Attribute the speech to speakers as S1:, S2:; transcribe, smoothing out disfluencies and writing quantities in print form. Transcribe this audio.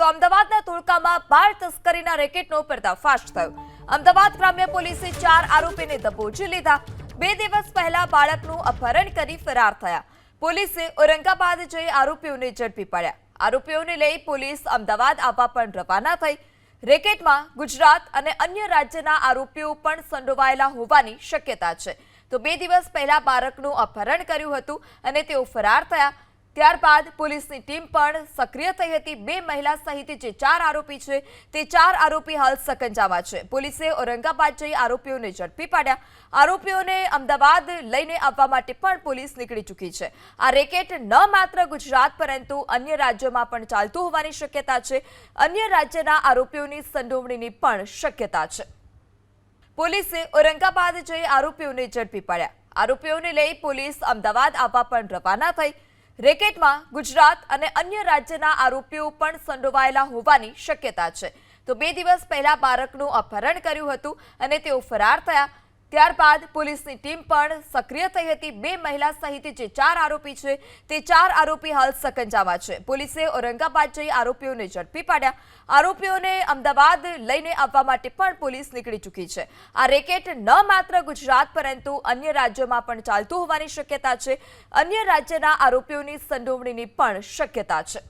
S1: તો અમદાવાદના ધોળકામાં બાળ તસ્કરીના રેકેટનો પર્દાફાશ થયો। અમદાવાદ ગ્રામ્ય પોલીસે 4 આરોપીને દબોચી લીધા। 2 દિવસ પહેલા બાળકનું અપહરણ કરી ફરાર થયા। પોલીસે ઔરંગાબાદ જઈ આરોપીઓને ઝડપી પાડ્યા। આરોપીઓને લઈ પોલીસ અમદાવાદ આવવા પણ રવાના થઈ। રેકેટમાં ગુજરાત અને અન્ય રાજ્યના આરોપીઓ પણ સંડોવાયેલા હોવાની શક્યતા છે। તો 2 દિવસ પહેલા બાળકનું અપહરણ કર્યું હતું અને તેઓ ફરાર થયા। ત્યારબાદ પોલીસની ટીમ પણ સક્રિય થઈ હતી। 2 મહિલા સહિત જે 4 આરોપી છે તે 4 આરોપી હાલ સકંજામાં છે। પોલીસે ઔરંગાબાદ જઈ આરોપીઓને ઝડપી પાડ્યા। આરોપીઓને અમદાવાદ લઈને આવવા માટે પણ પોલીસ નીકળી ચૂકી છે। આ રેકેટ ન માત્ર ગુજરાત પરંતુ અન્ય રાજ્યોમાં પણ ચાલતું હોવાની શક્યતા છે। અન્ય રાજ્યના આરોપીઓની સંડોવણીની પણ શક્યતા છે। પોલીસે ઔરંગાબાદ જઈ આરોપીઓને ઝડપી પાડ્યા। આરોપીઓને લઈ પોલીસ અમદાવાદ આવવા પણ રવાના થઈ। રેકેટમાં ગુજરાત અને અન્ય રાજ્યના આરોપીઓ પણ સંડોવાયેલા હોવાની શક્યતા છે। તો 2 દિવસ પહેલા બાળકનું અપહરણ કર્યું હતું અને તેઓ ફરાર થયા। ત્યારબાદ પોલીસની ટીમ પણ સક્રિય થઈ હતી। 2 મહિલા સહિત જે 4 આરોપી છે તે 4 આરોપી હાલ સકંજામાં છે। પોલીસે ઔરંગાબાદ જઈ આરોપીઓને ઝડપી પાડ્યા। આરોપીઓને અમદાવાદ લઈને આવવા માટે પણ પોલીસ નીકળી ચૂકી છે। આ રેકેટ ન માત્ર ગુજરાત પરંતુ અન્ય રાજ્યોમાં પણ ચાલતું હોવાની શક્યતા છે। અન્ય રાજ્યના આરોપીઓની સંડોવણીની પણ શક્યતા છે।